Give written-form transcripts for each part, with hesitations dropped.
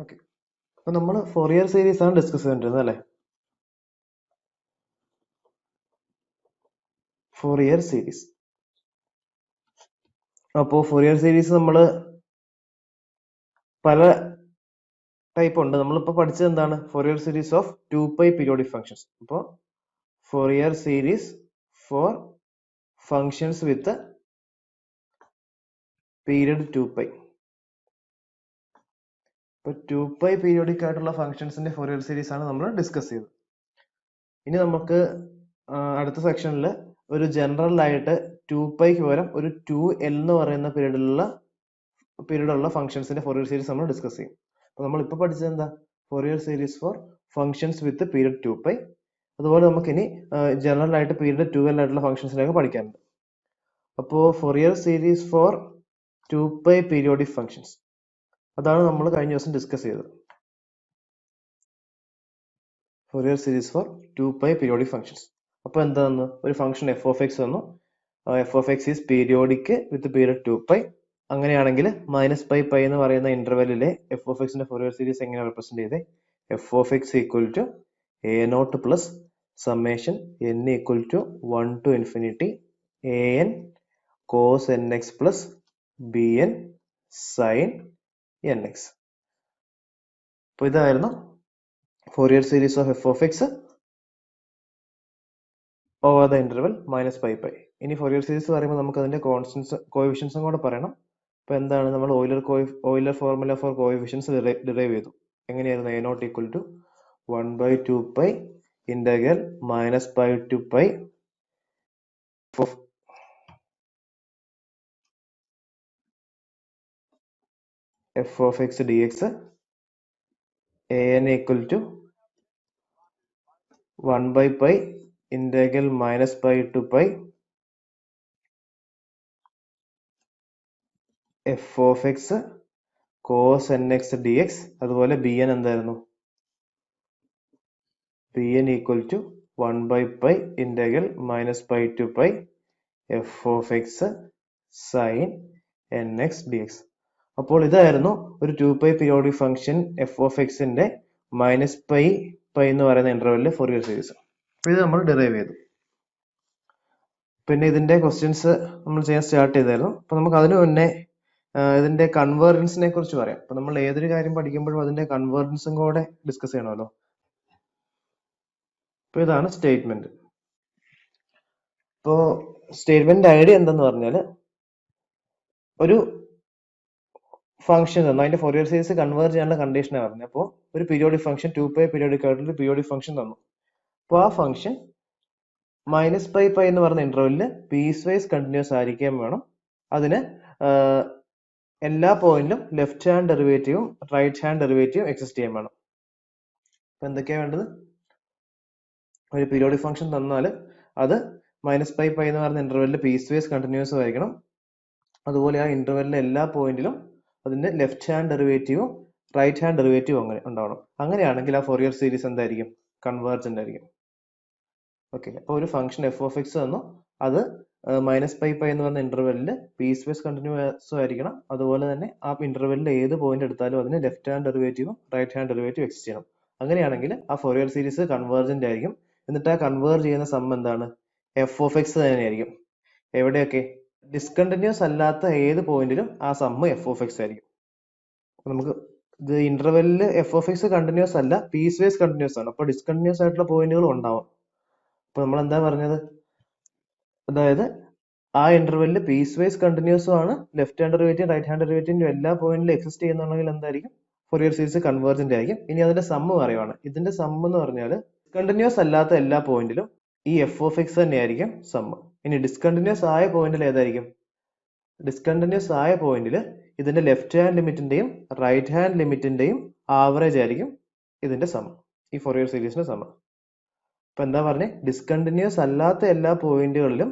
Okay, അപ്പോൾ നമ്മൾ Fourier series ആണ് ഡിസ്കസ് ചെയ്തിട്ടുള്ളത് അല്ലേ? Fourier series. അപ്പോൾ ഫോറിയർ സീരീസ് നമ്മൾ പല ടൈപ്പ് ഉണ്ട്. നമ്മളിപ്പോൾ പഠിച്ചത് എന്താണ്? Fourier series of 2π periodic functions. അപ്പോൾ Fourier series for functions with period 2π. ഇപ്പോൾ 2π പീരിയോഡിക് ആയിട്ടുള്ള ഫങ്ഷൻസിന്റെ ഫോറിയർ സീരീസ് ആണ് നമ്മൾ ഡിസ്കസ് ചെയ്തത്. ഇനി നമുക്ക് അടുത്ത സെക്ഷനിൽ ഒരു ജനറൽ ആയിട്ട് 2πക്ക് പകരം ഒരു 2l എന്ന് പറയുന്ന പീരീഡുള്ള ഫംഗ്ഷൻസിന്റെ ഫോറിയർ സീരീസ് നമ്മൾ ഡിസ്കസ് ചെയ്യും. അപ്പോൾ നമ്മൾ ഇപ്പോൾ പഠിച്ചത് എന്താ? ഫോറിയർ സീരീസ് ഫോർ ഫംഗ്ഷൻസ് വിത്ത് പീരിയഡ് 2π. അതുപോലെ നമുക്ക് ഇനി ജനറൽ ആയിട്ട് പീരിയഡ് 2l ആയിട്ടുള്ള ഫംഗ്ഷൻസിലേക്ക് പഠിക്കാനുണ്ട്. അപ്പോൾ Fourier series for 2π periodic functions, അതാണ് നമ്മൾ കഴിഞ്ഞ ദിവസം ഡിസ്കസ് ചെയ്തത്. Fourier series for 2π periodic functions. അപ്പോൾ എന്താന്ന്? ഒരു ഫംഗ്ഷൻ എഫ് ഓഫ് എക്സ് വന്നു. F of x is periodic with period 2π. അങ്ങനെയാണെങ്കിൽ -π എന്ന് പറയുന്ന ഇന്റർവെല്ലിലെ എഫ് ഓഫ് എക്സിന്റെ ഫോറിയർ സീരീസ് എങ്ങനെ റെപ്രസെന്റ് ചെയ്തേ? F of x equal to a0 plus summation n equal to 1 to infinity an cos nx plus bn sign nx. അപ്പോൾ ഇതായിരുന്നു Fourier series of f of x over the interval -π. ഇനി Fourier series പറയുമ്പോൾ നമുക്ക് അതിന്റെ constants കോഎഫിഷ്യൻസും കൂടെ പറയണം. അപ്പോൾ എന്താണ്? നമ്മൾ Euler formula for coefficients derive ചെയ്തു. എങ്ങനെയായിരുന്നു? a0 equal to 1/2π integral -π to π f of x d x, an equal to 1/π integral -π to π f of x cos nx dx. അതുപോലെ bn എന്തായിരുന്നു? bn equal to 1/π integral -π to π f of x sine nx dx. അപ്പോൾ ഇതായിരുന്നു ഒരു 2π periodic function f of എക്സിന്റെ -π എന്ന് പറയുന്ന ഇന്റർവെല്ലിലെ Fourier series. അപ്പോൾ ഇത് നമ്മൾ ഡിറൈവ് ചെയ്തു. പിന്നെ ഇതിന്റെ ക്വസ്റ്റ്യൻസ് നമ്മൾ ചെയ്യാൻ സ്റ്റാർട്ട് ചെയ്തായിരുന്നു. അപ്പോൾ നമുക്ക് അതിനു മുന്നേ ഇതിന്റെ കൺവേർജൻസിനെ കുറിച്ച് പറയാം. അപ്പൊ നമ്മൾ ഏതൊരു കാര്യം പഠിക്കുമ്പോഴും അതിന്റെ കൺവേർജൻസും കൂടെ ഡിസ്കസ് ചെയ്യണമല്ലോ. അപ്പൊ ഇതാണ് സ്റ്റേറ്റ്മെന്റ്. ഇപ്പോ സ്റ്റേറ്റ്മെന്റ് ഐഡിയ എന്തെന്ന് പറഞ്ഞാല്, ഒരു ഫംഗ്ഷൻ തന്നു, അതിന്റെ ഫോറിയർ സീരീസ് കൺവേർജ് ചെയ്യാനുള്ള കണ്ടീഷനാണ് പറഞ്ഞത്. അപ്പോൾ ഒരു പീരിയോഡിക് ഫംഗ്ഷൻ 2π പീരിയോഡിക് ആയിട്ടുള്ള പീരിയോഡിക് ഫംഗ്ഷൻ തന്നു. അപ്പോൾ ആ ഫംഗ്ഷൻ -π എന്ന് പറഞ്ഞ ഇന്റർവെല്ലില് പീസ് വൈസ് കണ്ടിന്യൂസ് ആയിരിക്കാൻ വേണം. അതിന് എല്ലാ പോയിന്റിലും ലെഫ്റ്റ് ഹാൻഡ് ഡെറിവേറ്റീവും റൈറ്റ് ഹാൻഡ് ഡെറിവേറ്റീവും എക്സിസ്റ്റ് ചെയ്യാൻ വേണം. അപ്പൊ എന്തൊക്കെയാ വേണ്ടത്? ഒരു പീരിയോഡിക് ഫംഗ്ഷൻ തന്നാൽ അത് -π എന്ന് പറയുന്ന ഇന്റർവെല്ലിൽ പീസ് വൈസ് കണ്ടിന്യൂസ് ആയിരിക്കണം. അതുപോലെ ആ ഇന്റർവെല്ലിലെ എല്ലാ പോയിന്റിലും അതിന്റെ ലെഫ്റ്റ് ഹാൻഡ് ഡെറിവേറ്റീവും റൈറ്റ് ഹാൻഡ് ഡെറിവേറ്റീവും അങ്ങനെ ഉണ്ടാവണം. അങ്ങനെയാണെങ്കിൽ ആ ഫോറിയർ സീരീസ് എന്തായിരിക്കും? കൺവേർജന്റ് ആയിരിക്കും. ഓക്കെ, അപ്പോൾ ഒരു ഫംഗ്ഷൻ എഫ് ഓഫ് എക്സ് തന്നു, അത് -π എന്ന് പറഞ്ഞ ഇന്റർവെല്ലിൽ പീസ് വൈസ് കണ്ടിന്യൂസ് ആയിരിക്കണം. അതുപോലെ തന്നെ ആ ഇന്റർവെല്ലിൽ ഏത് പോയിന്റ് എടുത്താലും അതിന് ലെഫ്റ്റ് ഹാൻഡ് ഡെറിവേറ്റീവും റൈറ്റ് ഹാൻഡ് ഡെറിവേറ്റീവും എക്സിസ്റ്റ് ചെയ്യണം. അങ്ങനെയാണെങ്കിൽ ആ ഫോറിയർ സീരീസ് കൺവേർജന്റ് ആയിരിക്കും. എന്നിട്ട് ആ കൺവേർജ് ചെയ്യുന്ന സം എന്താണ്? എഫ് ഓഫ് എക്സ് തന്നെയായിരിക്കും. എവിടെയൊക്കെ? ഡിസ്കണ്ടിന്യൂസ് അല്ലാത്ത ഏത് പോയിന്റിലും ആ സമ്മ് എഫ് ഓഫ് എക്സ് ആയിരിക്കും. നമുക്ക് ഇത് ഇന്റർവെല്ലിൽ എഫ് ഓഫ് എക്സ് കണ്ടിന്യൂസ് അല്ല, പീസ് വൈസ് കണ്ടിന്യൂസ് ആണ്. അപ്പൊ ഡിസ്കണ്ടിന്യൂസ് ആയിട്ടുള്ള പോയിന്റുകളും ഉണ്ടാവും. അപ്പൊ നമ്മൾ എന്താ പറഞ്ഞത്? അതായത് ആ ഇന്റർവെല്ലിൽ പീസ് വൈസ് കണ്ടിന്യൂസും ആണ്, left hand derivative right hand derivative എല്ലാ പോയിന്റിലും എക്സിസ്റ്റ് ചെയ്യുന്നുണ്ടെങ്കിൽ എന്തായിരിക്കും? ഫോറിയർ സീരീസ് കൺവേർജന്റ് ആയിരിക്കും. ഇനി അതിന്റെ സമ്മ് പറയുവാണ്. ഇതിന്റെ സമ്മ് എന്ന് പറഞ്ഞാൽ കണ്ടിന്യൂസ് അല്ലാത്ത എല്ലാ പോയിന്റിലും ഈ എഫ് ഓഫ് എക്സ് തന്നെയായിരിക്കും സമ്മ്. ഇനി ഡിസ്കണ്ടിന്യൂസ് ആയ പോയിന്റിൽ ഏതായിരിക്കും? ഡിസ്കണ്ടിന്യൂസ് ആയ പോയിന്റിൽ ഇതിന്റെ ലെഫ്റ്റ് ഹാൻഡ് ലിമിറ്റിന്റെയും റൈറ്റ് ഹാൻഡ് ലിമിറ്റിന്റെയും ആവറേജ് ആയിരിക്കും ഇതിന്റെ സമ്മ്, ഈ ഫോറിയർ സീരീസിന്റെ സമ്മ്. അപ്പൊ എന്താ പറഞ്ഞേ? ഡിസ്കണ്ടിന്യൂസ് അല്ലാത്ത എല്ലാ പോയിന്റുകളിലും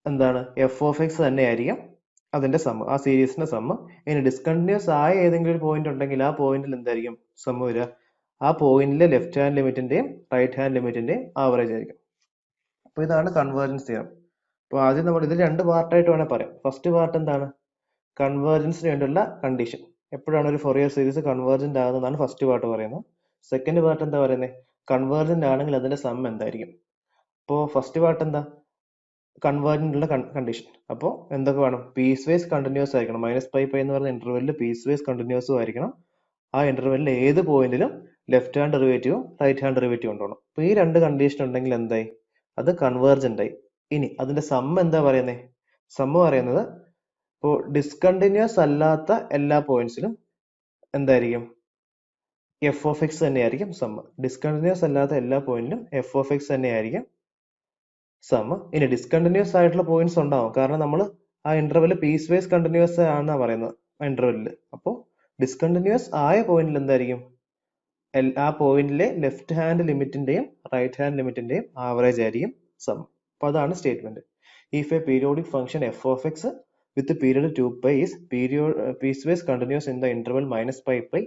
എന്താണ്? എഫ് ഓഫ് എക്സ് തന്നെയായിരിക്കും അതിന്റെ സമ്മ്, ആ സീരീസിന്റെ സമ്മ്. ഇനി ഡിസ്കണ്ടിന്യൂസ് ആയ ഏതെങ്കിലും ഒരു പോയിന്റ് ഉണ്ടെങ്കിൽ ആ പോയിന്റിൽ എന്തായിരിക്കും സമ്മ് വരിക? ആ പോയിന്റിലെ ലെഫ്റ്റ് ഹാൻഡ് ലിമിറ്റിന്റെയും റൈറ്റ് ഹാൻഡ് ലിമിറ്റിന്റെയും ആവറേജ് ആയിരിക്കും. അപ്പൊ ഇതാണ് കൺവേർജൻസ് തിയറം. അപ്പൊ ആദ്യം നമ്മൾ ഇത് രണ്ട് പാർട്ടായിട്ട് വേണേൽ പറയാം. ഫസ്റ്റ് പാർട്ട് എന്താണ്? കൺവേർജൻസിന് വേണ്ടിയുള്ള കണ്ടീഷൻ. എപ്പോഴാണ് ഒരു ഫൊറിയർ സീരീസ് കൺവേർജന്റ് ആകുന്നതാണ് ഫസ്റ്റ് പാർട്ട് പറയുന്നത്. സെക്കൻഡ് പാർട്ട് എന്താ പറയുന്നത്? കൺവേർജന്റ് ആണെങ്കിൽ അതിന്റെ സം എന്തായിരിക്കും? അപ്പോൾ ഫസ്റ്റ് പാർട്ട് എന്താ? കൺവേർജന്റ് ഉള്ള കണ്ടീഷൻ. അപ്പോൾ എന്തൊക്കെ വേണം? പീസ് വൈസ് കണ്ടിന്യൂസ് ആയിരിക്കണം. -π എന്ന് പറയുന്ന ഇന്റർവെല്ലിൽ പീസ് വൈസ് കണ്ടിന്യൂസും ആയിരിക്കണം. ആ ഇന്റർവെല്ലിൽ ഏത് പോയിന്റിലും ലെഫ്റ്റ് ഹാൻഡ് ഡെറിവേറ്റീവും റൈറ്റ് ഹാൻഡ് ഡെറിവേറ്റീവും ഉണ്ടാവണം. അപ്പോൾ ഈ രണ്ട് കണ്ടീഷൻ ഉണ്ടെങ്കിൽ എന്തായി? അത് കൺവേർജന്റ് ആയി. ഇനി അതിന്റെ സം എന്താ പറയുന്നത്? സം പറയുന്നത് ഇപ്പോൾ ഡിസ്കണ്ടിന്യൂസ് അല്ലാത്ത എല്ലാ പോയിന്റ്സിലും എന്തായിരിക്കും? എഫ് ഓഫ് എക്സ് തന്നെയായിരിക്കും സം. ഡിസ്കണ്ടിന്യൂസ് അല്ലാത്ത എല്ലാ പോയിന്റിലും എഫ് ഓഫ് എക്സ് തന്നെയായിരിക്കും സം. ഇനി ഡിസ്കണ്ടിന്യൂസ് ആയിട്ടുള്ള പോയിന്റ്സ് ഉണ്ടാവും, കാരണം നമ്മൾ ആ ഇന്റർവെല് പീസ് വൈസ് കണ്ടിന്യൂസ് ആണെന്നാ പറയുന്നത് ഇന്റർവെല്ലിൽ. അപ്പോൾ ഡിസ്കണ്ടിന്യൂസ് ആയ പോയിന്റിൽ എന്തായിരിക്കും? ആ പോയിന്റിലെ ലെഫ്റ്റ് ഹാൻഡ് ലിമിറ്റിന്റെയും റൈറ്റ് ഹാൻഡ് ലിമിറ്റിന്റെയും ആവറേജ് ആയിരിക്കും സം. അപ്പൊ അതാണ് statement. If a periodic function f of x with period 2π is piecewise continuous in the interval -π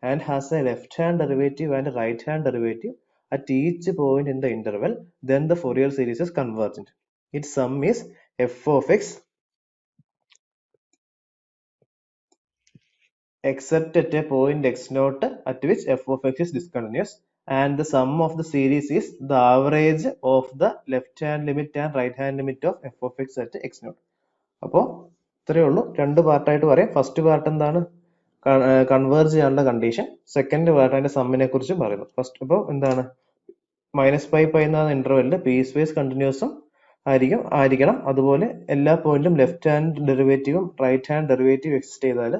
and has a left hand derivative and a right hand derivative at each point in the interval, then the Fourier series is convergent. Its sum is f of x except at a point x naught at which f of x is discontinuous, and the sum of the series is the average of the left hand limit and right hand limit of f of x at x naught. അപ്പോൾ ഇത്രയേ ഉള്ളൂ. രണ്ട് പാർട്ടായിട്ട് പറയാം. First part എന്താണ്? Converge ചെയ്യാനുള്ള condition. Second part അതിന്റെ സമ്മിനെ കുറിച്ചും പറയുന്നു. ഫസ്റ്റ് അപ്പോൾ എന്താണ്? -π എന്ന ഇന്റർവെല്ലിൽ പീസ് വൈസ് കണ്ടിന്യൂസും ആയിരിക്കണം. അതുപോലെ എല്ലാ പോയിന്റിലും ലെഫ്റ്റ് ഹാൻഡ് ഡെറിവേറ്റീവും റൈറ്റ് ഹാൻഡ് ഡെറിവേറ്റീവ് എക്സിസ്റ്റ് ചെയ്താൽ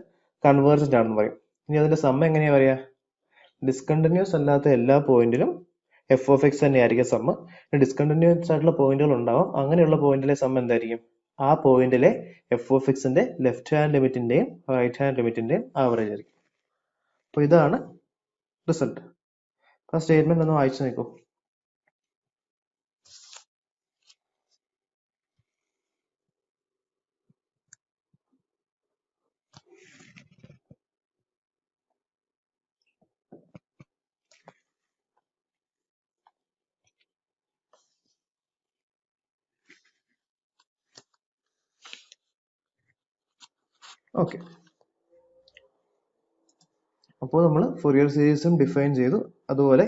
കൺവേർജന്റ് ആണെന്ന് പറയും. ഇനി അതിന്റെ സം എങ്ങനെയാ പറയാ? ഡിസ്കണ്ടിന്യൂസ് അല്ലാത്ത എല്ലാ പോയിന്റിലും എഫ് ഓഫ് എക്സ് തന്നെയായിരിക്കും സം. ഡിസ്കണ്ടിന്യൂസ് ആയിട്ടുള്ള പോയിന്റുകൾ ഉണ്ടാവും. അങ്ങനെയുള്ള പോയിന്റിലെ സം എന്തായിരിക്കും? ആ പോയിന്റിലെ എഫ് ഓഫ് എക്സിന്റെ ലെഫ്റ്റ് ഹാൻഡ് ലിമിറ്റിന്റെയും റൈറ്റ് ഹാൻഡ് ലിമിറ്റിന്റെയും ആവറേജ് ആയിരിക്കും. അപ്പൊ ഇതാണ് റിസൾട്ട്. ആ സ്റ്റേറ്റ്മെന്റ് ഒന്ന് വായിച്ചു നോക്കൂ. ഓക്കെ, അപ്പോൾ നമ്മൾ ഫൊറിയർ സീരീസും ഡിഫൈൻ ചെയ്തു, അതുപോലെ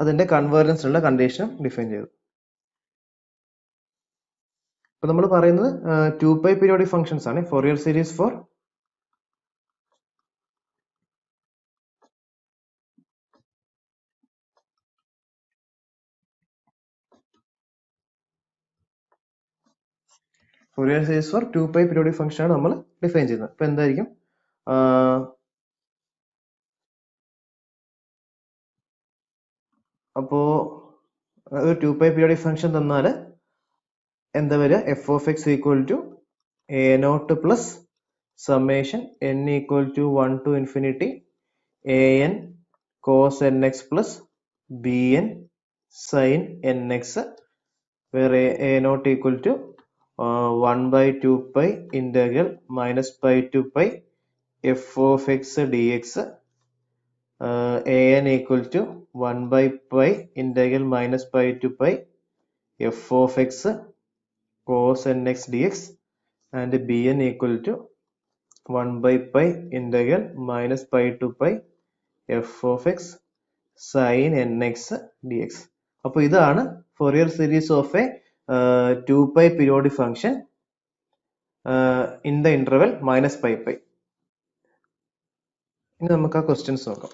അതിന്റെ കൺവേർജൻസിനുള്ള കണ്ടീഷനും ഡിഫൈൻ ചെയ്തു. ഇപ്പൊ നമ്മൾ പറയുന്നത് 2π പീരിയോഡിക് ഫംഗ്ഷൻസ് ആണ്. Fourier series for Fourier series for 2π periodic function ആണ് നമ്മൾ ഡിഫൈൻ ചെയ്യുന്നത്. ഇപ്പൊ എന്തായിരിക്കും? അപ്പോ ഒരു 2π പീരിയോഡിക് ഫംഗ്ഷൻ തന്നാൽ എന്താ വരിക? F of x equal to a not plus summation n equal to 1 to infinity a n cos n x plus b n sine n x, വേറെ a not equal to 1/2π integral -π to π f of x d x, a n equal to 1/π integral -π to π f of x cos nx dx and bn equal to 1/π integral -π to π f of x sin nx dx. അപ്പോൾ ഇതാണ് Fourier series of a 2π periodic function in the interval -π. ഇനി നമുക്ക് ആ questions നോക്കാം.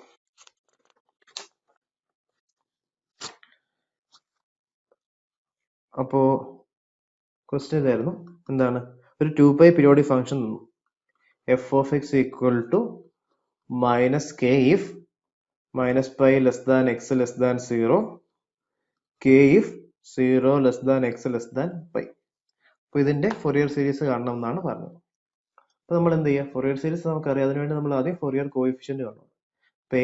അപ്പോ question ഇതായിരുന്നു. എന്താണ്? ഒരു 2π പീരിയോഡിക് ഫംഗ്ഷൻ തന്നു. F of x equal to -k if -π less than x less than 0, k if 0 less than x less than π. അപ്പൊ ഇതിന്റെ ഫൊറിയർ സീരീസ് കാണണം എന്നാണ് പറഞ്ഞത്. അപ്പൊ നമ്മൾ എന്ത് ചെയ്യുക? ഫൊറിയർ സീരീസ് നമുക്കറിയാം. അതിനുവേണ്ടി നമ്മൾ ആദ്യം ഫൊറിയർ കോഎഫിഷ്യന്റ് കാണണം. അപ്പൊ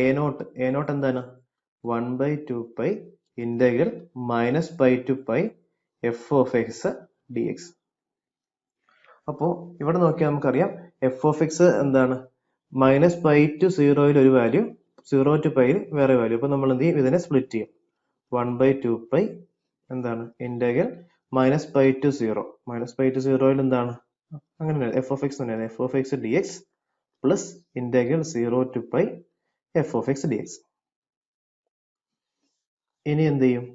എ നോട്ട് എന്താണ്? 1/2π integral -π to π f of x d x. അപ്പോ ഇവിടെ നോക്കിയാൽ നമുക്കറിയാം എഫ് ഓഫ് എക്സ് എന്താണ്? -π to 0 ഒരു വാല്യൂ, 0 to π വേറെ വാല്യൂ. അപ്പൊ നമ്മൾ എന്ത് ചെയ്യും? ഇതിനെ സ്പ്ലിറ്റ് ചെയ്യും. 1/2π എന്താണ്? ഇന്റഗ്രൽ -π to 0 -π to 0 എന്താണ്? അങ്ങനെ എഫ് ഓഫ് എക്സ് തന്നെയാണ്, F of x d x plus integral 0 to pi f of x dx. ഇനി എന്ത് ചെയ്യും?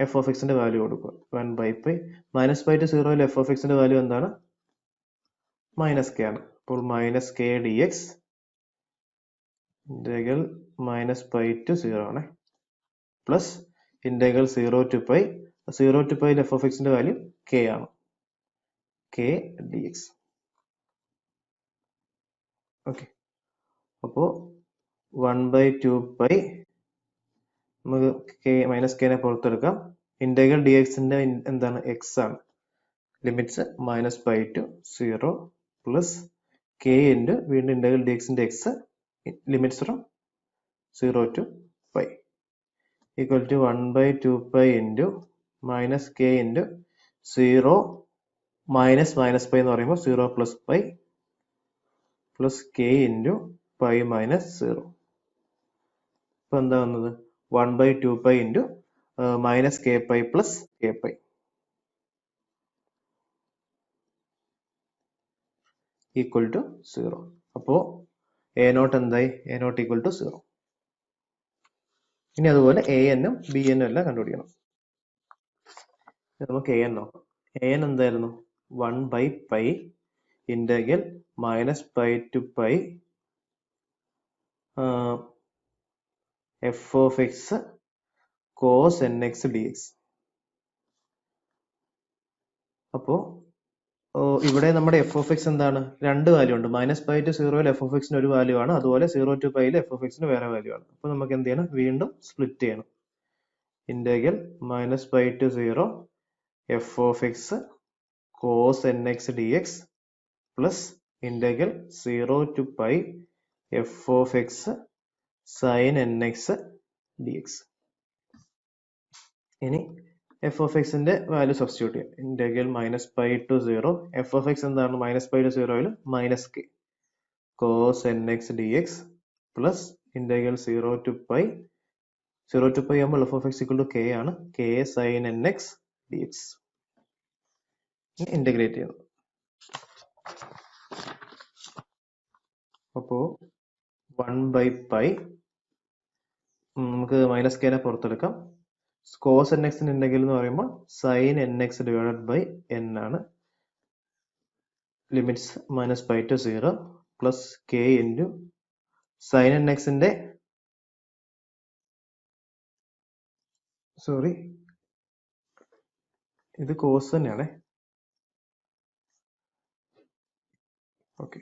എഫ് ഓഫ് എക്സിന്റെ വാല്യൂ കൊടുക്കുക. 1 by pi minus pi to സീറോയിൽ എഫ് ഓഫ് എക്സിന്റെ വാല്യൂ എന്താണ്? മൈനസ് കെ ആണ്. അപ്പോൾ minus k d x integral minus pi to zero ആണ്, plus integral 0 to pi 0 to pi f of എക്സിന്റെ വാല്യൂ കെ ആണ്, കെ ഡി എക്സ്. ഓക്കെ, അപ്പോൾ 1 by 2 pi നമുക്ക് കെ മൈനസ് കെനെ പുറത്തെടുക്കാം. ഇന്റഗ്രൽ ഡി എക്സിന്റെ എന്താണ്? എക്സ് ആണ്. Limits minus pi to zero plus k into വീണ്ടും ഇന്റഗ്രൽ ഡി എക്സിന്റെ x limits from 0 to pi equal to 1 by 2 pi into minus k into 0 minus minus pi എന്ന് പറയുമ്പോൾ 0 plus pi plus k into pi minus 0. ഇപ്പൊ എന്താ വന്നത്? 1 by 2 pi into minus k pi plus k pi equal to 0. അപ്പോ a naught എന്തായി? A not equal to 0. ഇനി അതുപോലെ A എന്നും ബി എന്നും എല്ലാം കണ്ടുപിടിക്കണം. നമുക്ക് എ എൻ നോക്കാം. എ എൻ എന്തായിരുന്നു? 1 by pi integral minus pi to pi f of x cos n x d x. അപ്പോ ഇവിടെ നമ്മുടെ എഫ് ഓഫ് എക്സ് എന്താണ്? രണ്ട് വാല്യൂ ഉണ്ട്. മൈനസ് പൈ ടു സീറോയിൽ എഫ് ഓഫ് എക്സിന് ഒരു വാല്യൂ ആണ്, അതുപോലെ 0 to pi എഫ് ഓഫ് എക്സിന് വേറെ വാല്യൂ ആണ്. അപ്പൊ നമുക്ക് എന്ത് ചെയ്യണം? വീണ്ടും സ്പ്ലിറ്റ് ചെയ്യണം. Integral minus pi to zero f of x cos n x d x plus integral 0 to pi f of x sine n x d x. ഇനി എഫ് ഓഫ് എക്സിന്റെ വാല്യൂ സബ്സ്റ്റിറ്റ്യൂട്ട് ചെയ്യാം. Integral minus pi to zero f of x എന്താണ്? Minus pi to സീറോയിൽ minus k cos n x d x plus integral 0 to pi ആകുമ്പോൾ f of x equal to k ആണ്, k sine n x d x. Integrate ചെയ്യണം. അപ്പോ 1 by pi നമുക്ക് minus കെനെ പുറത്തെടുക്കാം. Cos n എക്സിന്റെ integral എന്ന് പറയുമ്പോൾ sine n x divided by n ആണ്. Limits minus pi to zero plus k into sine n എക്സിന്റെ ഇത് കോസ് തന്നെയാണേ. ഓക്കെ,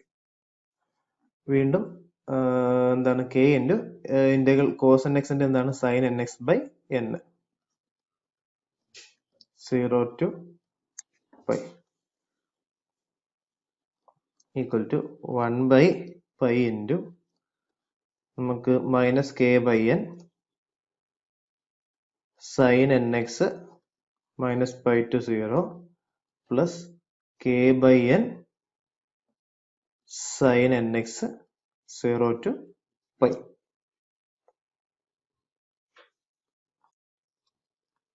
വീണ്ടും എന്താണ്? K into integral cos n എക്സിന്റെ എന്താണ്? Sine n x by n 0 to pi equal to 1 by pi into നമുക്ക് minus k by n sine n x minus pi to zero plus k by n sine n x 0 to pi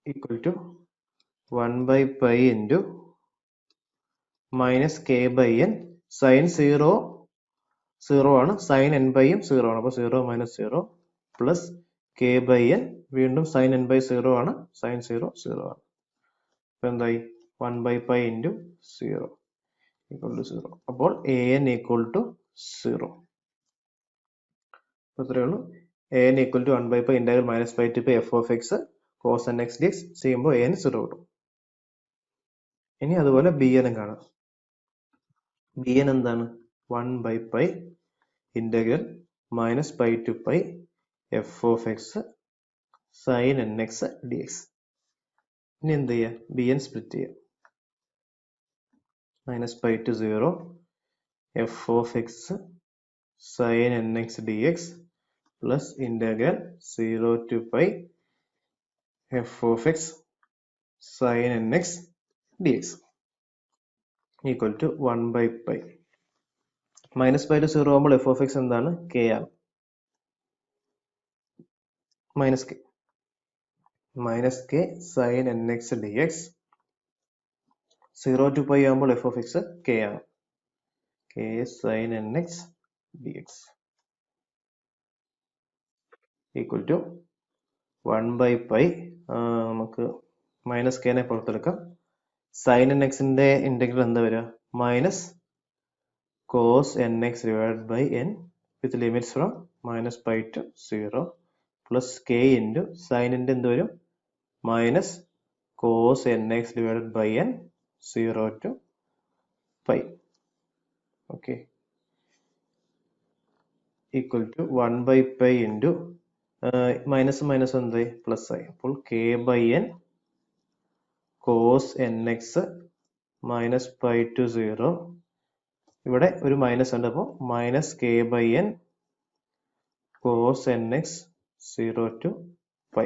equal to 1 by pi into minus k by n sine 0 ആണ്, sine n ബൈയും 0 ആണ്, അപ്പോൾ 0 minus 0 plus k by n വീണ്ടും sine n pi 0 ആണ്, sign 0 0 ആണ്. അപ്പൊ എന്തായി? 1 by pi into 0 equal to 0. അപ്പോൾ എ എൻ ഈക്വൽ ടു 0. അപ്പൊ ഇത്രയേ ഉള്ളൂ. A n equal to 1 by pi integral minus pi to pi f of x cos n x d x ചെയ്യുമ്പോൾ a n 0 കിട്ടും. ഇനി അതുപോലെ ബി എനും കാണാം. B n എന്താണ്? 1 by pi integral minus pi to pi f of x sine n x d x. ഇനി എന്ത് ചെയ്യാം? B n split ചെയ്യാം. Minus pi to zero f of x sine n x d x plus integral 0 to pi f of x sine n x d x equal to 1 by pi. Minus pi to zero ആകുമ്പോൾ f of x എന്താണ്? K ആണ്. Minus k sine n x d x 0 to pi ആകുമ്പോൾ f of x k ആണ്, k sine n x dx equal to 1/π നമുക്ക് minus കെനെ പുറത്തെടുക്കാം. Sine n എക്സിന്റെ integral എന്താ വരിക? Minus cos nx divided by n with limits from -π to 0 plus k into sin ന്റെ എന്ത് വരും? Minus cos nx divided by n 0 to π. Okay, equal to 1/π into minus minus എന്തായി? Plus ആയി. അപ്പോൾ k by n cos nx -π to 0. ഇവിടെ ഒരു minus ഉണ്ട്, അപ്പോൾ minus k by n cos nx 0 to π.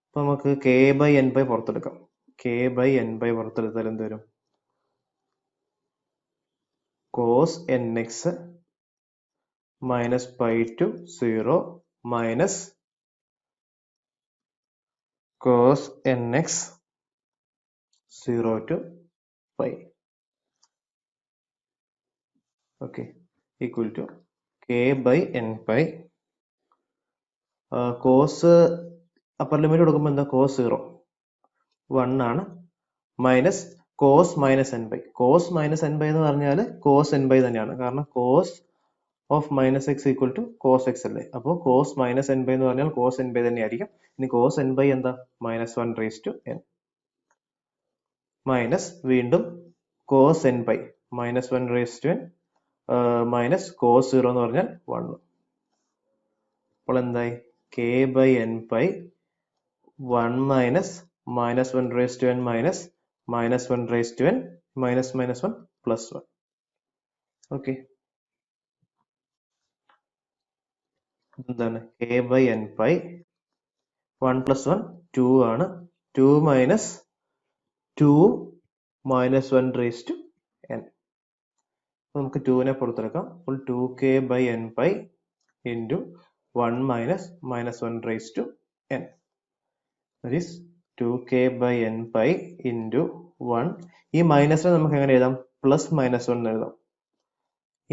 അപ്പൊ നമുക്ക് k by n π പുറത്തെടുക്കാം. k by n π പുറത്തെടുത്താൽ എന്ത് വരും? cos nx -π to 0 minus cos nx 0 to π. Okay, equal to k by n π. cos upper limit കൊടുക്കുമ്പോൾ എന്താ? cos 0 1 ആണ്, minus cos minus n pi. cos minus n pi എന്ന് പറഞ്ഞാൽ cos n pi തന്നെയാണ്, കാരണം cos of minus x equal to cos x അല്ലേ. അപ്പോൾ cos minus n pi എന്ന് പറഞ്ഞാൽ cos എൻ ബൈ തന്നെയായിരിക്കും. ഇനി cos എൻ ബൈ എന്താ? -1 റേസ് ടു n മൈനസ് വീണ്ടും cos n pi -1 raise to n minus cos 0 എന്ന് പറഞ്ഞാൽ 1. അപ്പോൾ എന്തായി? k by n pi 1 minus -1 raise to n minus -1 raise to n minus -1 plus 1. Okay, എന്താണ്? k by n pi 1 plus 1 2 ആണ്. 2 minus 2 -1 raise to n. നമുക്ക് 2നെ പുറത്തെടുക്കാം. അപ്പോൾ 2k by n pi into 1 minus -1 raise to n. That is 2k by n pi into 1. ഈ മൈനസിനെ നമുക്ക് എങ്ങനെ എഴുതാം? Plus -1 എന്ന് എഴുതാം.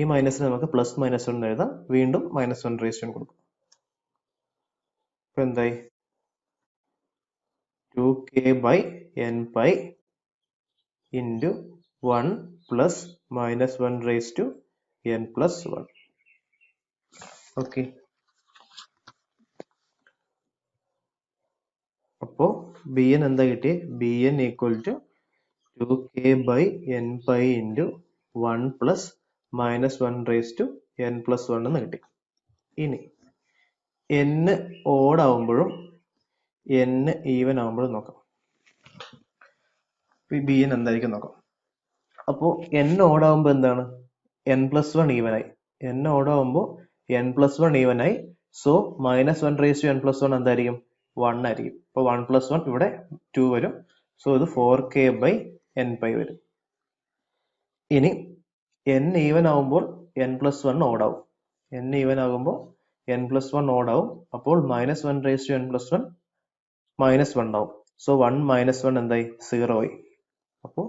ഈ മൈനസിനെ നമുക്ക് പ്ലസ് -1 എന്ന് എഴുതാം. വീണ്ടും -1 റേസ് ടു n കൊടുക്കും. അപ്പൊ എന്തായി? 2k by n pi into 1 plus -1 raise to n plus 1. Okay, അപ്പോ bn എന്താ കിട്ടിയേ? bn equal to 2k by n pi into 1 plus -1 raise to n plus 1 എന്ന് കിട്ടി. ഇനി n ഓഡ് ആവുമ്പോഴും n ഈവൻ ആവുമ്പോഴും നോക്കാം. bn എന്തായിരിക്കും നോക്കാം. അപ്പോൾ n ഓഡ് ആവുമ്പോൾ എന്താണ്? n പ്ലസ് 1 ഈവൻ ആയി. n ഓഡ് ആവുമ്പോൾ n പ്ലസ് 1 ഈവൻ ആയി. So -1 raise to n plus 1 എന്തായിരിക്കും? 1 ആയിരിക്കും. അപ്പോൾ 1 പ്ലസ് 1 ഇവിടെ 2 വരും. സോ ഇത് 4k by n പൈ വരും. ഇനി n ഈവൻ ആവുമ്പോൾ n പ്ലസ് 1 ഓഡ് ആവും. n ഈവൻ ആകുമ്പോൾ n പ്ലസ് 1 ഓഡ് ആവും. അപ്പോൾ -1 റേസ് ടു n പ്ലസ് 1 -1 ആവും. സോ 1 -1 എന്തായി? 0 ആയി. അപ്പോൾ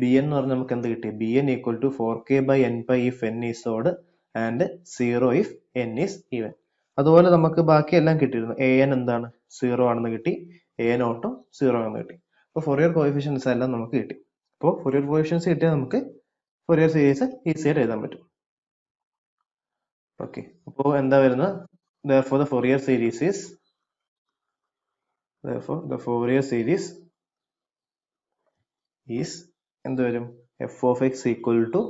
bn എന്ന് പറഞ്ഞാൽ നമുക്ക് എന്ത് കിട്ടി? bn equal to 4k by n pi if n is odd and 0 if n is even. അതുപോലെ നമുക്ക് ബാക്കിയെല്ലാം കിട്ടിയിരുന്നു. an എന്താണ്? 0 ആണെന്ന് കിട്ടി. an ഓട്ടോ 0 ആണെന്ന് കിട്ടി. അപ്പോൾ ഫൊറിയർ കോഎഫിഷ്യൻസ് എല്ലാം നമുക്ക് കിട്ടി. അപ്പോൾ ഫൊറിയർ കോഎഫിഷ്യൻസ് കിട്ടിയാൽ നമുക്ക് ഫൊറിയർ സീരീസ് ഈസി ആയിട്ട് എഴുതാൻ പറ്റും. ഓക്കെ, അപ്പോൾ എന്താ വരുന്നത്? therefore the Fourier series is എന്ത് വരും? f of x equal to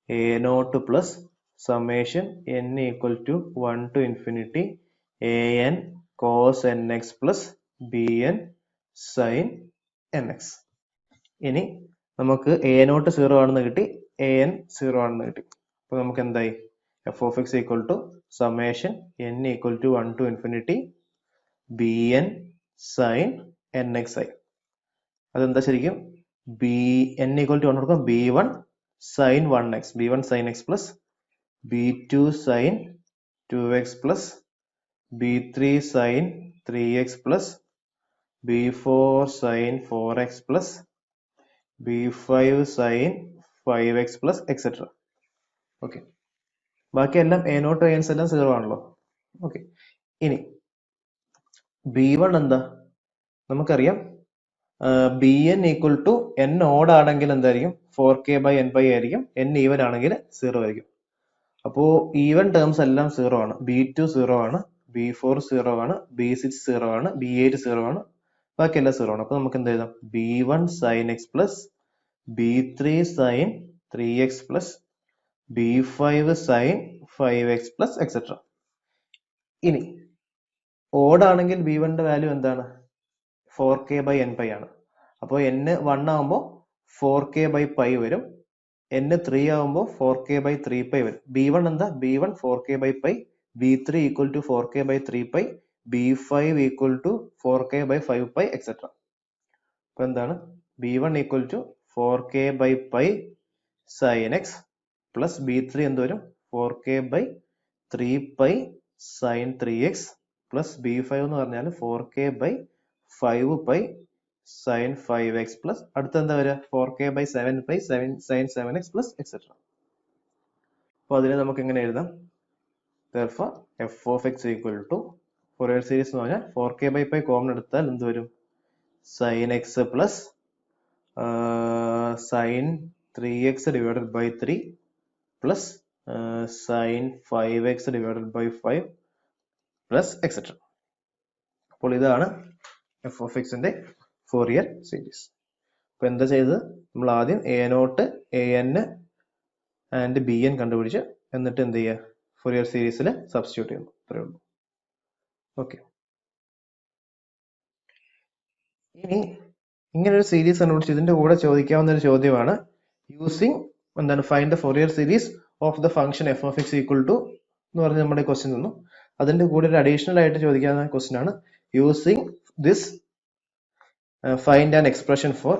a naught plus summation n equal to 1 to infinity an cos nx plus bn sin nx. ഇനി നമുക്ക് a naught 0 ആണെന്ന് കിട്ടി, an 0 ആണെന്ന് കിട്ടി. അപ്പോൾ നമുക്ക് എന്തായി? f of x equal to summation n equal to 1 to infinity bn sin nx ആയി. അതെന്താ ശരിക്കും? n equal to 1 കൊടുക്കാം. b1 sin 1x, b1 sin x plus b2 sin 2x plus b3 sin 3x plus b4 sin 4x plus b5 sin 5x plus etc. Okay, ബാക്കിയെല്ലാം a naught n's എല്ലാം 0 ആണല്ലോ. Okay, ഇനി B1 എന്താ നമുക്കറിയാം, b n equal to n odd ആണെങ്കിൽ എന്തായിരിക്കും 4k/n/, ആയിരിക്കും. N even ആണെങ്കിൽ 0 ആയിരിക്കും. അപ്പോ ഈവൻ ടേംസ് എല്ലാം 0 ആണ്. B2 0 ആണ്, B4 0 ആണ്, B6 0 ആണ്, B8 0 ആണ്, ബാക്കിയെല്ലാം 0 ആണ്. അപ്പൊ നമുക്ക് എന്ത് എഴുതാം? B1 sin x plus B3 sin 3x plus B5 sin 5x plus etcetera. ഇനി ഓഡ് ആണെങ്കിൽ B1ന്റെ വാല്യൂ എന്താണ്? 4k/n/, ആണ്. അപ്പോൾ n 1 ആകുമ്പോൾ 4k/π വരും. n 3 ആകുമ്പോൾ 4k/3π വരും. B1 എന്താ? B1 4k/π, B3 equal to 4k/3π, B5 equal to 4k/5π etcetera. അപ്പൊ എന്താണ്? B1 equal to 4k/π sin x plus B3 എന്ത് വരും? 4k/3π sin 3x plus B5 എന്ന് പറഞ്ഞാൽ 4k/5π sin 5x പ്ലസ് അടുത്ത എന്താ വരിക? 4k/7π sin 7x plus etcetera. അപ്പൊ അതിനെ നമുക്ക് എങ്ങനെ എഴുതാം? Therefore f of x equal to Fourier series എന്ന് പറഞ്ഞാൽ 4k/π കോമൺ എടുത്താൽ എന്ത് വരും? sin x plus sin 3x divided by 3 plus sin 5x divided by 5 plus etcetera. അപ്പോൾ ഇതാണ് എഫ് ഓഫ് എക്സിന്റെ ഫോറിയർ സീരീസ്. അപ്പൊ എന്താ ചെയ്തത്? നമ്മൾ ആദ്യം a not, a n and b n കണ്ടുപിടിച്ച് എന്നിട്ട് എന്ത് ചെയ്യുക? ഫോറിയർ സീരീസിൽ സബ്സ്റ്റിറ്റ്യൂട്ട് ചെയ്യുന്നു. അത്രേ ഉള്ളൂ. ഓക്കെ, ഇനി ഇങ്ങനെ ഒരു സീരീസ് കണ്ടുപിടിച്ച് ഇതിന്റെ കൂടെ ചോദിക്കാവുന്ന ഒരു ചോദ്യമാണ് യൂസിങ് എന്താണ് find the Fourier series of the function f of x equal to എന്ന് പറഞ്ഞ് നമ്മുടെ ക്വസ്റ്റ്യൻ തന്നു. അതിന്റെ കൂടെ ഒരു അഡീഷണൽ ആയിട്ട് ചോദിക്കാവുന്ന ക്വസ്റ്റ്യൻ ആണ് using this find an expression for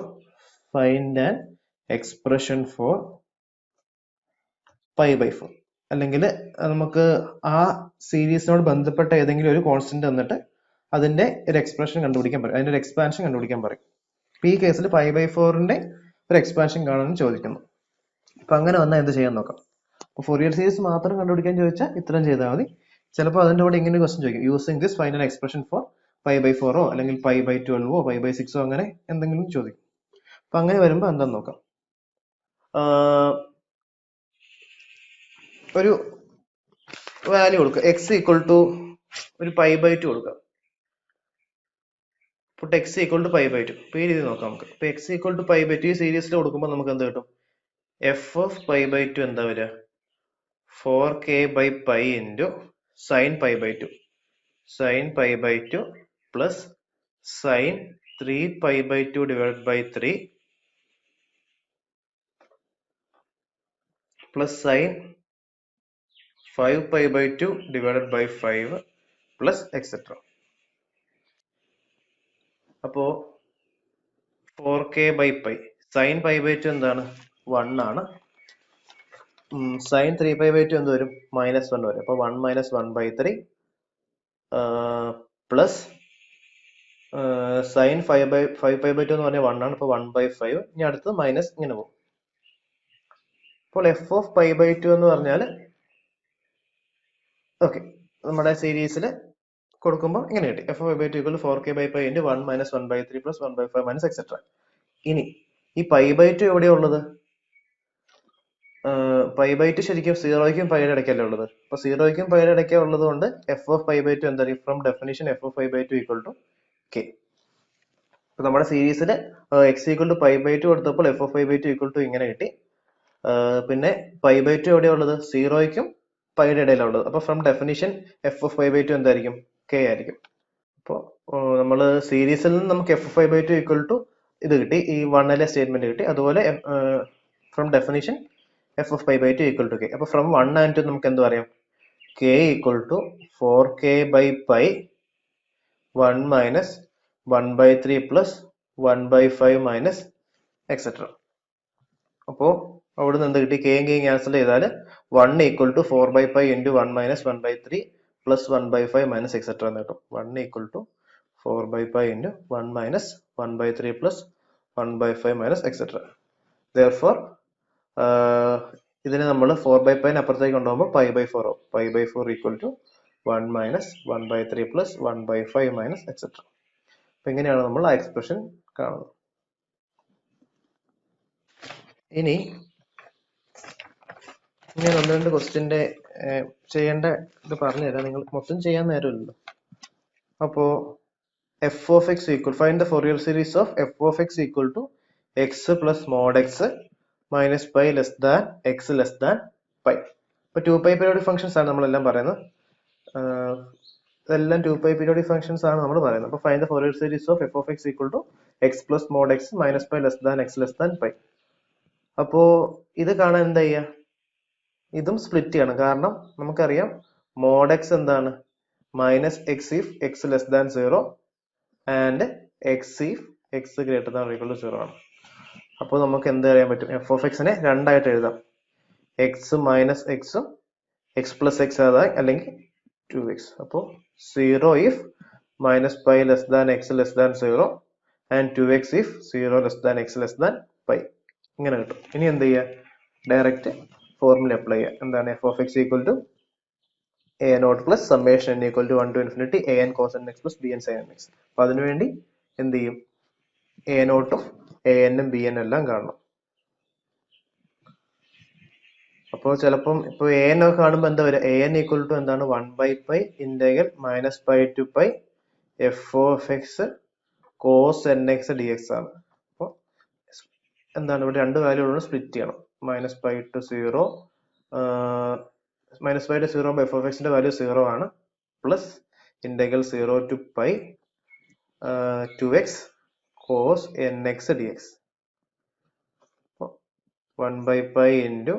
π/4, അല്ലെങ്കിൽ നമുക്ക് ആ സീരീസിനോട് ബന്ധപ്പെട്ട ഏതെങ്കിലും ഒരു കോൺസ്റ്റന്റ് തന്നിട്ട് അതിന്റെ ഒരു എക്സ്പ്രഷൻ കണ്ടുപിടിക്കാൻ പറയും, അതിന്റെ ഒരു എക്സ്പാൻഷൻ കണ്ടുപിടിക്കാൻ പറയും. അപ്പൊ ഈ കേസിൽ π/4ന്റെ ഒരു എക്സ്പാൻഷൻ കാണാൻ ചോദിക്കുന്നു. അപ്പൊ അങ്ങനെ വന്നാൽ എന്ത് ചെയ്യാൻ നോക്കാം. അപ്പൊ ഫോറിയർ സീരീസ് മാത്രം കണ്ടുപിടിക്കാൻ ചോദിച്ചാൽ ഇത്രയും ചെയ്താൽ മതി. ചിലപ്പോൾ അതിന്റെ കൂടെ ഇങ്ങനെ ക്വസ്റ്റ്യൻ ചോദിക്കും, using this find an expression for π/4 അല്ലെങ്കിൽ π/12 π/6 അങ്ങനെ എന്തെങ്കിലും ചോദിക്കും. അപ്പൊ അങ്ങനെ വരുമ്പോ എന്താന്ന് നോക്കാം. ഒരു വാല്യൂ കൊടുക്കുക, എക്സ് ഈക്വൽ ടു ഒരു π/2 കൊടുക്കുക. Put x equal to π/2. ഇപ്പൊ ഈ രീതി നോക്കാം നമുക്ക്. ഇപ്പൊ എക്സ് ഈക്വൽ ടു π/2 ഈ സീരീസിൽ കൊടുക്കുമ്പോൾ നമുക്ക് എന്ത് കിട്ടും? എഫ് ഓഫ് π/2 എന്താ വരിക? 4k/π into sine π/2 plus sine 3π/2 divide by 3 plus sine 5π/2 divided by 5 plus etcetera. അപ്പോ 4k/π സൈൻ π/2 എന്താണ്? 1 ആണ്. സൈൻ 3π/2 എന്ത് വരും? -1 വരും. അപ്പൊ 1 - 1/3 പ്ലസ് സൈൻ 5π/2 എന്ന് പറഞ്ഞാൽ 1 ആണ്. അപ്പൊ 1/5. ഇനി അടുത്ത് മൈനസ് ഇങ്ങനെ പോകും. അപ്പോൾ എഫ് ഓഫ് π/2 എന്ന് പറഞ്ഞാൽ ഓക്കെ നമ്മുടെ സീരീസിൽ കൊടുക്കുമ്പോൾ ഇങ്ങനെ കിട്ടി. F of π/2 equal 4k/π into 1 - 1/3 plus 1/5 minus etcetera. ഇനി ഈ π/2 എവിടെയാ ഉള്ളത്? π/2 ശരിക്കും 0ക്കും πയുടെ ഇടയ്ക്കല്ലേ ഉള്ളത്. അപ്പൊ 0ക്കും πയുടെ ഇടയ്ക്ക് ഉള്ളത് കൊണ്ട് എഫ് ഓഫ് π/2 എന്തായിരിക്കും? From definition f of π/2 equal to k. അപ്പൊ നമ്മുടെ സീരീസിൽ എക്സ് ഈക്വൽ ടു π/2 കൊടുത്തപ്പോൾ എഫ് ഓഫ് π/2 ഈക്വൽ ടു ഇങ്ങനെ കിട്ടി. പിന്നെ π/2 എവിടെയാ ഉള്ളത്? 0ക്കും പൈയുടെ ഇടയിലാണ് ഉള്ളത്. അപ്പൊ ഫ്രം ഡെഫിനിഷൻ എഫ് ഓഫ് π/2 എന്തായിരിക്കും? കെ ആയിരിക്കും. അപ്പോൾ നമ്മൾ സീരീസിൽ നിന്ന് നമുക്ക് എഫ് ഓഫ് π/2 ഈക്വൽ ടു ഇത് കിട്ടി, ഈ 1ലെ സ്റ്റേറ്റ്മെന്റ് കിട്ടി. അതുപോലെ from definition f of π/2 equal to k. അപ്പൊ ഫ്രം 1 ആൻഡ് 2 നമുക്ക് എന്ത് പറയാം? K equal to 4k/π 1 minus 1/3 plus 1/5 minus etcetera. അപ്പോ അവിടുന്ന് എന്ത് കിട്ടി? കെയും കെയും ക്യാൻസൽ ചെയ്താൽ 1 equal to 4/π into 1 minus 1/3 plus 1/5 minus etcetera എന്ന് കിട്ടും. 1 equal to 4/π into 1 minus 1/3 plus 1/5 minus etcetera. Therefore ഇതിനെ നമ്മൾ 4/π അപ്പുറത്തേക്ക് കൊണ്ടുപോകുമ്പോൾ π/4 ആവും. π/4 equal to 1 minus 1/3 plus 1/5 minus etcetera. അപ്പൊ ഇങ്ങനെയാണ് നമ്മൾ ആ എക്സ്പ്രഷൻ കാണുന്നത്. ഇനി ഞാൻ ഒന്ന് രണ്ട് ക്വസ്റ്റ്യന്റെ ചെയ്യേണ്ട ഇത് പറഞ്ഞുതരാം. നിങ്ങൾ മൊത്തം ചെയ്യാൻ നേരമില്ലല്ലോ. അപ്പോ f of x equal, find the Fourier series of f of x equal to x plus mod x minus pi less than x less than pi. ഇപ്പൊ 2π പീരിയോഡിക് ഫംഗ്ഷൻസ് ആണ് നമ്മളെല്ലാം പറയുന്നത്. ഇതെല്ലാം 2π പീരിയോഡിക് ഫംഗ്ഷൻസ് ആണ് നമ്മൾ പറയുന്നത്. അപ്പൊ find the Fourier series of f of x equal to x plus mod x minus pi less than x less than pi. അപ്പോ ഇത് കാണാൻ എന്താ ചെയ്യാ? ഇതും സ്പ്ലിറ്റ് ചെയ്യണം. കാരണം നമുക്കറിയാം mod x എന്താണ്? Minus x if x less than 0 and x if x greater than equal to 0 ആണ്. അപ്പോൾ നമുക്ക് എന്ത് അറിയാൻ പറ്റും? എഫ് ഓഫ് എക്സിനെ രണ്ടായിട്ട് എഴുതാം. എക്സ് മൈനസ് എക്സും എക്സ് പ്ലസ് എക്സ് ആയി, അല്ലെങ്കിൽ 2x. അപ്പോൾ 0 if minus pi less than x less than 0 and 2x if 0 less than x less than pi. ഇങ്ങനെ കിട്ടും. ഇനി എന്ത് ചെയ്യുക? ഡയറക്റ്റ് ഫോർമുല അപ്ലൈ ചെയ്യുക. എന്താണ്? F of x equal to a naught plus summation n equal to 1 to infinity an cos nx plus bn sin nx. അപ്പൊ അതിനുവേണ്ടി എന്ത് ചെയ്യും? a നോട്ടും a n ഉം b n എല്ലാം കാണണം. അപ്പോൾ ചിലപ്പം ഇപ്പൊ a n ഒക്കെ കാണുമ്പോൾ എന്താ വരിക? a n ഈക്വൽ ടു എന്താണ്? 1/π integral minus pi to pi f of x cos n x d x ആണ്. അപ്പോൾ എന്താണ്? ഇവിടെ രണ്ട് വാല്യൂ സ്പ്ലിറ്റ് ചെയ്യണം. Minus pi to 0, minus pi to 0 f of എക്സിന്റെ വാല്യൂ 0 ആണ്, plus integral 0 to pi 2x cos nx dx. 1/π into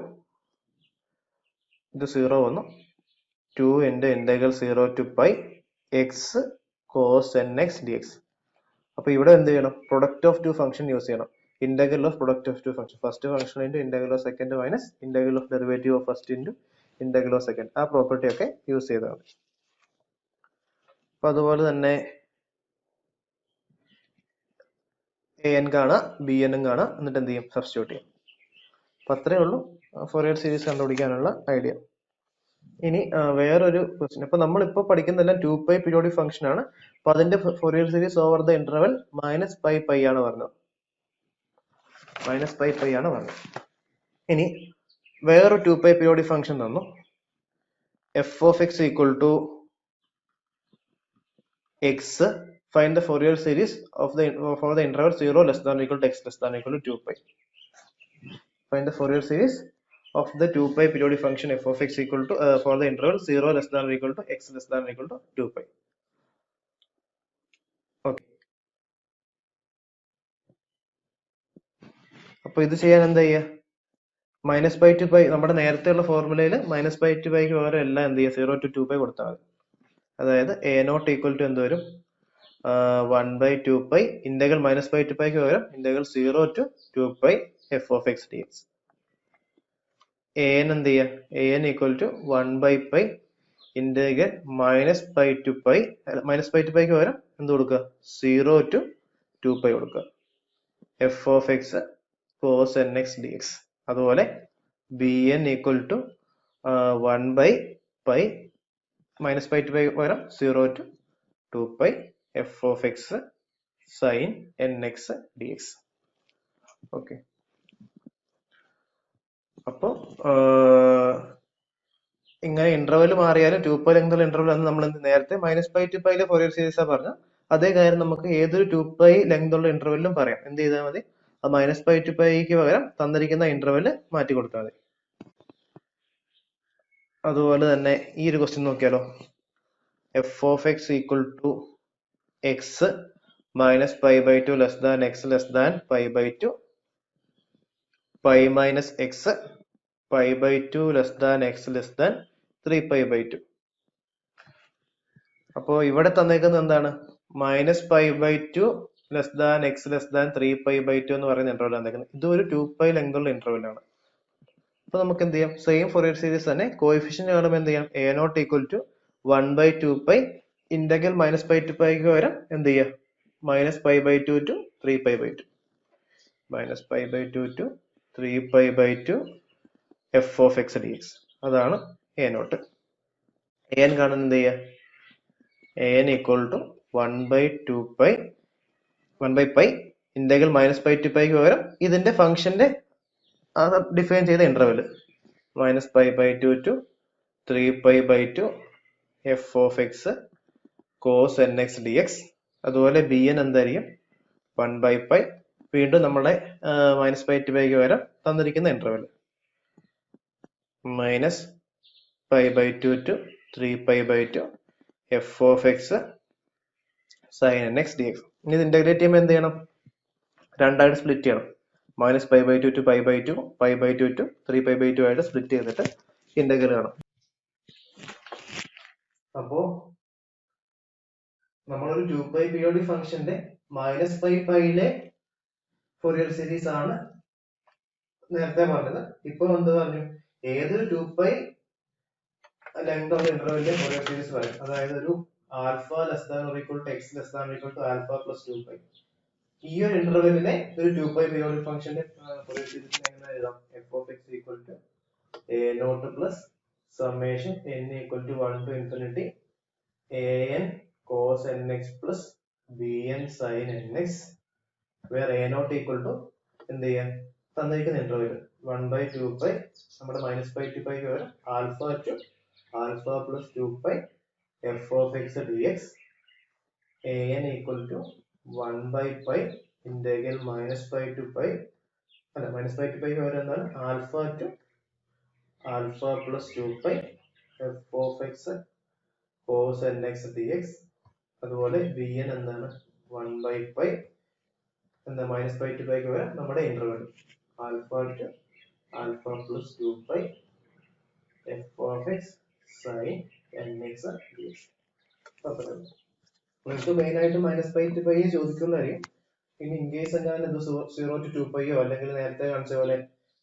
ഇത് 0 വന്നു, 2 into integral 0 to pi x cos nx dx. അപ്പൊ ഇവിടെ എന്ത് ചെയ്യണം? Product of to function use ചെയ്യണം. Integral of product of to function, first function into integral of second minus integral of derivative of first into integral of second. ആ property ഒക്കെ use ചെയ്താൽ മതി. അപ്പൊ അതുപോലെ തന്നെ എ എൻ കാണാം, B എന്നും കാണാം, എന്നിട്ട് എന്ത് ചെയ്യും? സബ്സ്റ്റിറ്റ്യൂട്ട് ചെയ്യും. അപ്പൊ അത്രേ ഉള്ളൂ ഫോറിയർ സീരീസ് കണ്ടുപിടിക്കാനുള്ള ഐഡിയ. ഇനി വേറൊരു ക്വസ്റ്റ്യൻ. അപ്പൊ നമ്മളിപ്പോ പഠിക്കുന്നതെല്ലാം 2π പീരിയോഡിക് ഫംഗ്ഷൻ ആണ്. അപ്പൊ അതിന്റെ Fourier series over the interval minus pi ആണ് പറഞ്ഞത്. മൈനസ് പൈ ആണ് പറഞ്ഞത്. ഇനി വേറൊരു 2π പീരിയോഡിക് ഫംഗ്ഷൻ തന്നു. F of x equal to x, find the Fourier series of the for the interval 0 less than or equal to x less than or equal to 2π. Find the Fourier series of the 2π periodic function f of x equal to for the interval 0 less than or equal to x less than or equal to 2π. Okay. അപ്പോൾ ഇത് ചെയ്യാൻ എന്താ ചെയ്യുക? Minus pi to pi, നമ്മുടെ നേരത്തെയുള്ള ഫോർമുലയിൽ minus pi to പൈക്ക് പകരം എല്ലാം എന്ത് ചെയ്യുക? 0 to 2π കൊടുത്താൽ മതി. അതായത് എ നോട്ട് ഈക്വൽ ടു എന്ത് വരും? 1/2π ഇന്റഗ്രൽ മൈനസ് പൈ ടു പൈക്ക് പകരം integral 0 to 2π f of x d x. A n എന്ത് ചെയ്യുക? A n equal to 1/π integral minus pi to പൈക്ക് പകരം എന്ത് കൊടുക്കുക? 0 to 2π കൊടുക്കുക. F of x cos n x d x. അതുപോലെ b n equal to 1/π minus pi to pi പകരം 0 to 2π f of x sine n x d x. Okay. അപ്പോ ഇങ്ങനെ interval മാറിയാലും 2π ലെങ്തുള്ള ഇന്റർവെൽ ആണ് നമ്മൾ നേരത്തെ മൈനസ് പൈ ടു പൈയിലെ ഫോറിയർ സീരീസാ പറഞ്ഞ അതേ കാര്യം നമുക്ക് ഏതൊരു 2π ലെങ്തുള്ള ഇന്റർവെല്ലും പറയാം. എന്ത് ചെയ്താൽ മതി? അത് മൈനസ് പൈ ടു പൈക്ക് പകരം തന്നിരിക്കുന്ന ഇന്റർവെല് മാറ്റി കൊടുത്താൽ മതി. അതുപോലെ തന്നെ ഈ ഒരു ക്വസ്റ്റ്യൻ നോക്കിയാലോ. F of x equal to x minus π/2 less than x less than π/2, pi minus x π/2 less than x less than 3π/2. അപ്പോ ഇവിടെ തന്നേക്കുന്നത് എന്താണ്? Minus π/2 less than x less than 3π/2 എന്ന് പറയുന്ന ഇന്റർവെൽ തന്നേക്കുന്നത്. ഇത് ഒരു 2π ലെങ്തുള്ള ഇന്റർവെൽ ആണ്. അപ്പൊ നമുക്ക് എന്ത് ചെയ്യാം? സെയിം ഫോറിയർ സീരീസ് തന്നെ കോഎഫിഷ്യന്റ് കാണുമ്പോൾ എന്ത് ചെയ്യാം? A not equal to 1/2π integral minus pi to പൈക്ക് പകരം എന്ത് ചെയ്യാം? Minus π/2 to 3π/2, minus π/2 to 3π/2 f of x d x. അതാണ് എ നോട്ട്. എ എൻ കാണുന്നത് എന്ത് ചെയ്യുക? A n equal to 1/2π integral -π to π പകരം ഇതിന്റെ ഫംഗ്ഷന്റെ ഡിഫൈൻ ചെയ്ത interval -π/2 to 3π/2 f of x cos n x d x. അതുപോലെ ബി എൻ എന്തായിരിക്കും? 1/π. വീണ്ടും നമ്മുടെ -π to π പകരം തന്നിരിക്കുന്ന interval -π/2 to 3π/2 f of x sine n x d x. ഇനി ഇത് ഇന്റഗ്രേറ്റ് ചെയ്യുമ്പോൾ എന്ത് ചെയ്യണം? രണ്ടായിട്ട് സ്പ്ലിറ്റ് ചെയ്യണം. -π/2 to π/2, π/2 to 3π/2 ആയിട്ട് സ്പ്ലിറ്റ് ചെയ്തിട്ട് ഇന്റഗ്രൽ കാണാം. അപ്പോ നമ്മളൊരു 2π പീരിയോഡിക് ഫംഗ്ഷന്റെ -π/ലെ ഫോറിയർ സീരീസ് ആണ് നേരത്തെ പറഞ്ഞത്. ഇപ്പൊ എന്ത് പറഞ്ഞു? ഏതൊരു 2π ലെങ്ത് ഉള്ള ഇന്റർവെല്ലിന്റെ ഫോറിയർ സീരീസ് പറയും. അതായത് ഒരു alpha less than or equal to x less than or equal to alpha plus 2π. ഈ ഒരു ഇന്റർവെല്ലിനെ ഒരു 2π പീരിയോഡിക് ഫംഗ്ഷന്റെ ഫോറിയർ സീരീസിനെ എങ്ങനെ എഴുതാം? F of x equal to a not plus summation n equal to 1 to infinity an cos nx plus bn sin nx, where a not equal to എന്ത് ചെയ്യാം? തന്നിരിക്കുന്ന ഇന്റർവെൽ 1/2π നമ്മുടെ -π to π പകരം alpha to alpha plus 2π f of x d x an equal to 1/π integral -π to π അല്ല -π to π പകരം എന്താണ്? Alpha to alpha plus 2π f of x cos n x d x. അതുപോലെ b n എന്താണ്? 1/π എന്താ -π to π പകരം നമ്മുടെ interval alpha to alpha plus 2π f of x sine n x d x. നിങ്ങൾക്ക് main ആയിട്ട് -π to π ചോദിക്കുന്നതായിരിക്കും. ഇനി ഇൻ കേസ് ഞാൻ ഇത് 0 to 2π അല്ലെങ്കിൽ നേരത്തെ കാണിച്ച പോലെ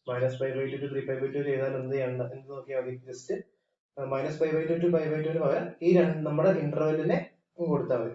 -π/2 to 3π/2 ചെയ്താൽ എന്ത് ചെയ്യണ്ട എന്ന് നോക്കിയാൽ മതി. ജസ്റ്റ് -π/2 to π/2 പകരം ഈ നമ്മുടെ ഇന്റർവെല്ലിനെ കൊടുത്താൽ മതി.